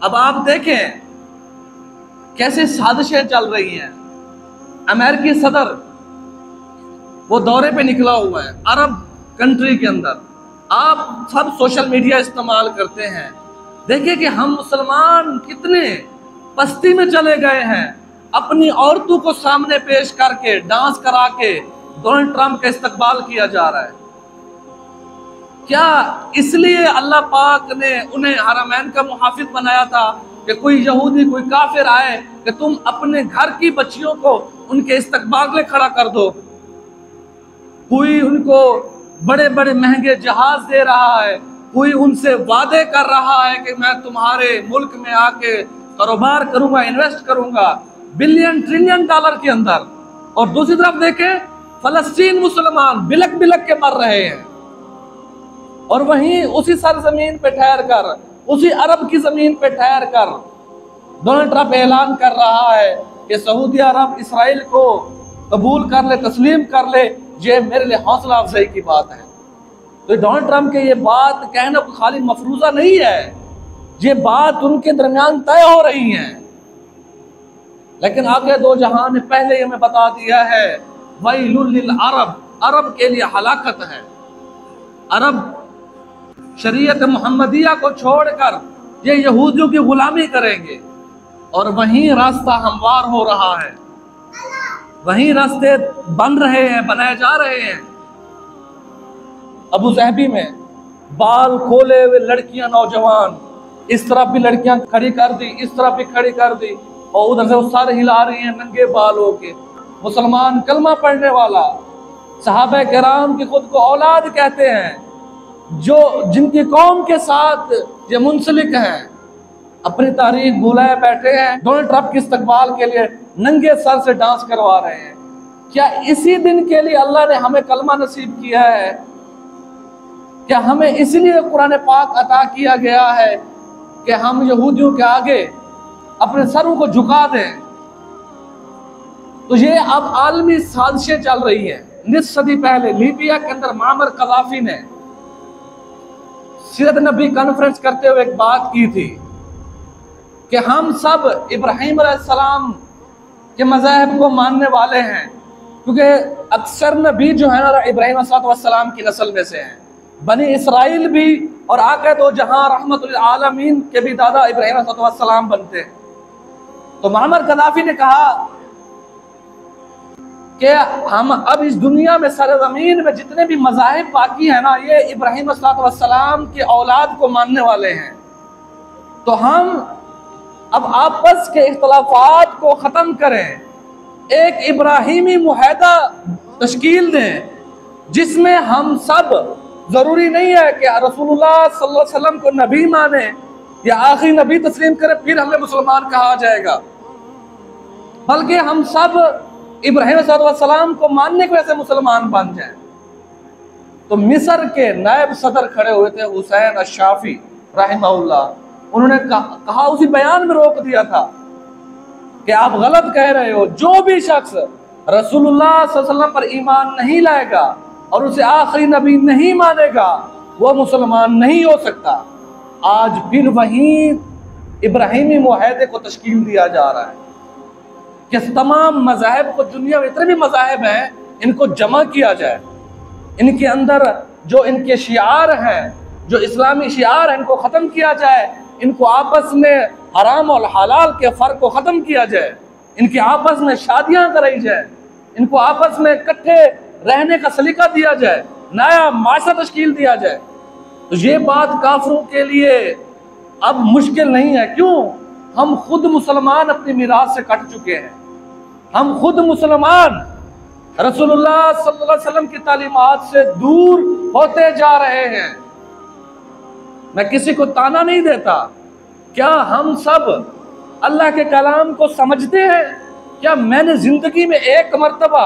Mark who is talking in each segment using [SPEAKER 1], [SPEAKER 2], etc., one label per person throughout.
[SPEAKER 1] अब आप देखें कैसे साजिशें चल रही हैं। अमेरिकी सदर वो दौरे पे निकला हुआ है अरब कंट्री के अंदर। आप सब सोशल मीडिया इस्तेमाल करते हैं, देखिए कि हम मुसलमान कितने पस्ती में चले गए हैं। अपनी औरतों को सामने पेश करके डांस करा के डोनाल्ड ट्रंप का इस्तकबाल किया जा रहा है। क्या इसलिए अल्लाह पाक ने उन्हें हरमैन का मुहाफिज बनाया था कि कोई यहूदी कोई काफिर आए कि तुम अपने घर की बच्चियों को उनके इस्तकबाल में खड़ा कर दो? कोई उनको बड़े बड़े महंगे जहाज दे रहा है, कोई उनसे वादे कर रहा है कि मैं तुम्हारे मुल्क में आके कारोबार करूंगा, इन्वेस्ट करूंगा बिलियन ट्रिलियन डॉलर के अंदर। और दूसरी तरफ देखें फलस्तीन मुसलमान बिलक बिलक के मर रहे हैं। और वहीं उसी सरजमीन पे ठहर कर, उसी अरब की जमीन पे ठहर कर डोनाल्ड ट्रंप ऐलान कर रहा है कि सऊदी अरब इसराइल को कबूल कर ले, तस्लीम कर ले। ये मेरे लिए हौसला अफजाई की बात है। तो डोनाल्ड ट्रंप के ये बात कहना खाली मफरूजा नहीं है, ये बात उनके दरमियान तय हो रही है। लेकिन आगे दो जहां ने पहले ही हमें बता दिया है वैलुल लिल अरब, अरब के लिए हलाकत है। अरब शरीयत मोहम्मदिया को छोड़कर ये यहूदियों की गुलामी करेंगे। और वहीं रास्ता हमवार हो रहा है, वहीं रास्ते बन रहे हैं, बनाए जा रहे हैं। अबू ज़हबी में बाल खोले हुए लड़कियां, नौजवान, इस तरफ भी लड़कियां खड़ी कर दी, इस तरफ भी खड़ी कर दी, और उधर से वो सर हिला रही हैं नंगे बालों के। मुसलमान कलमा पढ़ने वाला, सहाबा किराम की खुद को औलाद कहते हैं, जो जिनकी कौम के साथ ये मुंसलिक हैं, अपनी तारीख भुलाए बैठे हैं। डोनाल्ड ट्रंप के इस्तकबाल के लिए नंगे सर से डांस करवा रहे हैं। क्या इसी दिन के लिए अल्लाह ने हमें कलमा नसीब किया है? क्या हमें इसलिए कुरान पाक अता किया गया है कि हम यहूदियों के आगे अपने सरों को झुका दें? तो ये अब आलमी साजिशें चल रही हैं। निस्फ सदी पहले लीबिया के अंदर मामर कदाफी ने सीरत नबी कॉन्फ्रेंस करते हुए एक बात की थी कि हम सब इब्राहिम अलैहिस्सलाम के मज़हब को मानने वाले हैं, क्योंकि अक्सर नबी जो है ना इब्राहिम अलैहिस्सलाम की नस्ल में से हैं। बनी इसराइल भी और आका दो जहां रहमतुल आलमीन के भी दादा इब्राहिम अलैहिस्सलाम बनते हैं। तो मामर कदाफी ने कहा कि हम अब इस दुनिया में सरजमीन में जितने भी मज़ाहिब बाकी हैं ना, ये इब्राहिम अलैहिस्सलाम की औलाद को मानने वाले हैं। तो हम अब आपस के इख्तलाफात को ख़त्म करें, एक इब्राहिमी मुआहदा तश्कील दें जिसमें हम सब, ज़रूरी नहीं है कि रसूलुल्लाह सल्लल्लाहु अलैहि वसल्लम को नबी माने या आखिरी नबी तस्लीम करें फिर हमें मुसलमान कहा जाएगा, बल्कि हम सब इब्राहिम अलैहिस्सलाम को मानने की वजह से मुसलमान बन जाएं। तो मिस्र के नायब सदर खड़े हुए थे हुसैन अश-शाफी रहमहुल्लाह, उन्होंने कहा उसी बयान में रोक दिया था कि आप गलत कह रहे हो। जो भी शख्स रसूलुल्लाह सल्लल्लाहु अलैहि वसल्लम पर ईमान नहीं लाएगा और उसे आखिरी नबी नहीं मानेगा वो मुसलमान नहीं हो सकता। आज फिर वहीं इब्राहिमी मुआहदे को तश्कील दिया जा रहा है कि तमाम मज़ाहिब को, दुनिया में इतने भी मज़ाहिब हैं, इनको जमा किया जाए, इनके अंदर जो इनके शियार हैं, जो इस्लामी शियार हैं, इनको ख़त्म किया जाए, इनको आपस में हराम और हलाल के फ़र्क को ख़त्म किया जाए, इनके आपस में शादियाँ कराई जाए, इनको आपस में इकट्ठे रहने का सलीका दिया जाए, नया माशरा तश्कील दिया जाए। तो ये बात काफिरों के लिए अब मुश्किल नहीं है। क्यों? हम खुद मुसलमान अपनी मीरास से कट चुके हैं। हम खुद मुसलमान रसूलुल्लाह सल्लल्लाहु अलैहि वसल्लम की तालीमात से दूर होते जा रहे हैं। मैं किसी को ताना नहीं देता। क्या हम सब अल्लाह के कलाम को समझते हैं? क्या मैंने जिंदगी में एक मर्तबा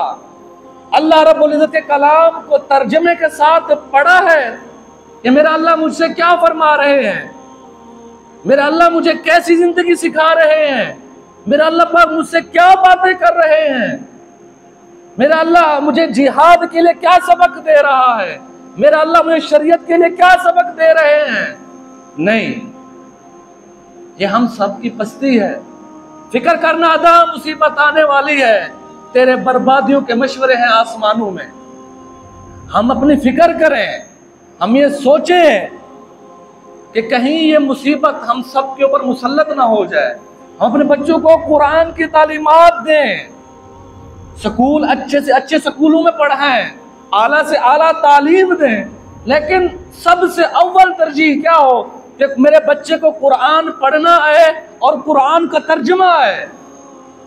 [SPEAKER 1] अल्लाह रब्बुल इज्जत के कलाम को तर्जमे के साथ पढ़ा है कि मेरा अल्लाह मुझसे क्या फरमा रहे हैं, मेरा अल्लाह मुझे कैसी जिंदगी सिखा रहे हैं, मेरा अल्लाह पाक मुझसे क्या बातें कर रहे हैं, मेरा अल्लाह मुझे जिहाद के लिए क्या सबक दे रहा है, मेरा अल्लाह मुझे शरीयत के लिए क्या सबक दे रहे हैं? नहीं। ये हम सब की पस्ती है। फिक्र करना अदा, मुसीबत आने वाली है, तेरे बर्बादियों के मशवरे हैं आसमानों में। हम अपनी फिक्र करें, हम ये सोचें कि कहीं ये मुसीबत हम सब के ऊपर मुसल्लत ना हो जाए। हम अपने बच्चों को कुरान की तालीमात दें, स्कूल अच्छे से अच्छे स्कूलों में पढ़ाएं, आला से आला तालीम दें, लेकिन सबसे अव्वल तरजीह क्या हो कि मेरे बच्चे को कुरान पढ़ना आए और कुरान का तर्जुमा आए,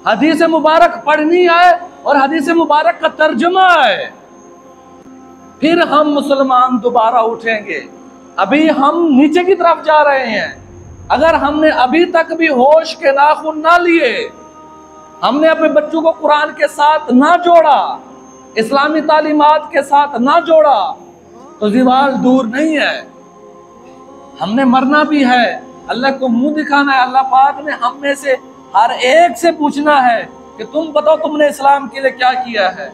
[SPEAKER 1] हदीस मुबारक पढ़नी आए और हदीस मुबारक का तर्जुमा आए। फिर हम मुसलमान दोबारा उठेंगे। अभी हम नीचे की तरफ जा रहे हैं। अगर हमने अभी तक भी होश के नाखून ना लिए, हमने अपने बच्चों को कुरान के साथ ना जोड़ा, इस्लामी तालीमात के साथ ना जोड़ा, तो ज़वाल दूर नहीं है। हमने मरना भी है, अल्लाह को मुंह दिखाना है। अल्लाह पाक ने हम में से हर एक से पूछना है कि तुम बताओ तुमने इस्लाम के लिए क्या किया है।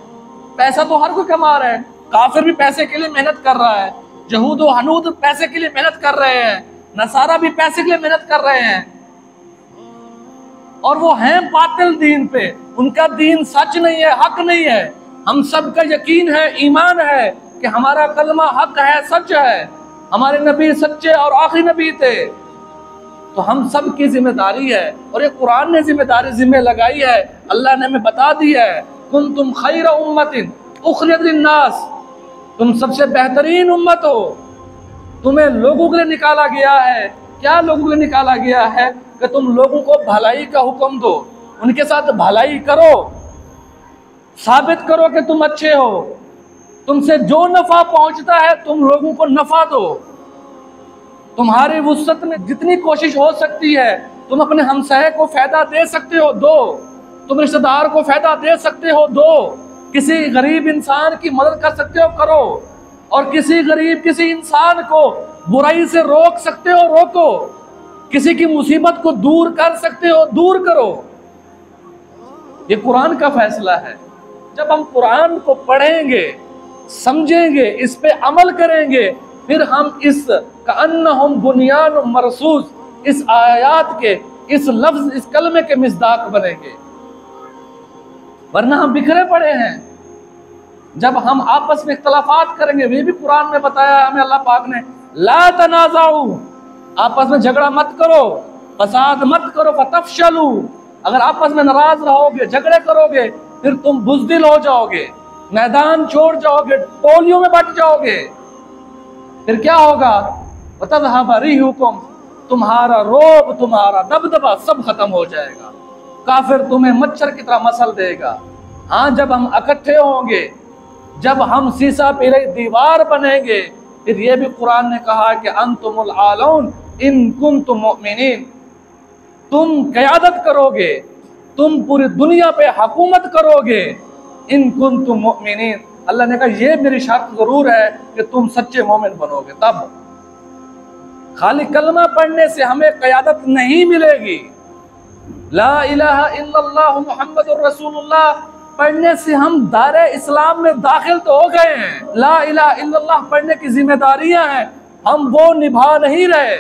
[SPEAKER 1] पैसा तो हर कोई कमा रहा है, काफिर भी पैसे के लिए मेहनत कर रहा है, यहूद व हनूद पैसे के लिए मेहनत कर रहे हैं, नसारा भी पैसे के लिए मेहनत कर रहे हैं, और वो हैं बातिल दीन पे। उनका दीन सच नहीं है, हक नहीं है। हम सब का यकीन है, ईमान है कि हमारा कलमा हक है, सच है, हमारे नबी सच्चे और आखिरी नबी थे। तो हम सब की जिम्मेदारी है, और ये कुरान ने जिम्मेदारी जिम्मे लगाई है। अल्लाह ने हमें बता दी है, कुंतुम खैर उम्मतिन उखरिजत लिन्नास, तुम सबसे बेहतरीन उम्मत हो, तुम्हें लोगों के लिए निकाला गया है। क्या लोगों के लिए निकाला गया है? कि तुम लोगों को भलाई का हुक्म दो, उनके साथ भलाई करो, साबित करो कि तुम अच्छे हो, तुमसे जो नफा पहुंचता है तुम लोगों को नफा दो, तुम्हारी वुसअत में जितनी कोशिश हो सकती है तुम अपने हमसाये को फायदा दे सकते हो दो, तुम रिश्तेदार को फायदा दे सकते हो दो, किसी गरीब इंसान की मदद कर सकते हो करो, और किसी गरीब किसी इंसान को बुराई से रोक सकते हो रोको, किसी की मुसीबत को दूर कर सकते हो दूर करो। ये कुरान का फैसला है। जब हम कुरान को पढ़ेंगे, समझेंगे, इस पे अमल करेंगे, फिर हम इस कअन्नहुम बुनियान मरसूस, इस आयात के, इस लफ्ज, इस कलमे के मिस्दाक बनेंगे। वरना हम बिखरे पड़े हैं। जब हम आपस में इख्तलाफात करेंगे, वे भी कुरान में बताया हमें अल्लाह पाक ने, ला तनाज़ाऊ, आपस में झगड़ा मत करो, फसाद मत करो, फतफशलू, अगर आपस में नाराज रहोगे, झगड़े करोगे, फिर तुम बुज़दिल हो जाओगे, मैदान छोड़ जाओगे, टोलियों में बट जाओगे। फिर क्या होगा? वतज़हब रिहुकुम, तुम्हारा रोब, तुम्हारा दबदबा सब खत्म हो जाएगा। काफिर तुम्हें मच्छर की तरह मसल देगा। हाँ, जब हम इकट्ठे होंगे, जब हम सीसा पीले दीवार बनेंगे, फिर ये भी कुरान ने कहा कि अंतुमुल आलौन इन कुंतुम मुमिनीन, तुम क़यादत करोगे, तुम पूरी दुनिया पे हुकूमत करोगे, इन कुंतुम मुमिनीन। अल्लाह ने कहा ये मेरी शर्त जरूर है कि तुम सच्चे मोमिन बनोगे। तब खाली कलमा पढ़ने से हमें क़यादत नहीं मिलेगी। ला इलाहा इल्लल्लाह मुहम्मदुर रसूलुल्लाह पढ़ने से हम दायरे इस्लाम में दाखिल तो हो गए हैं। ला इलाहा इल्लल्लाह पढ़ने की जिम्मेदारियां हैं, हम वो निभा नहीं रहे।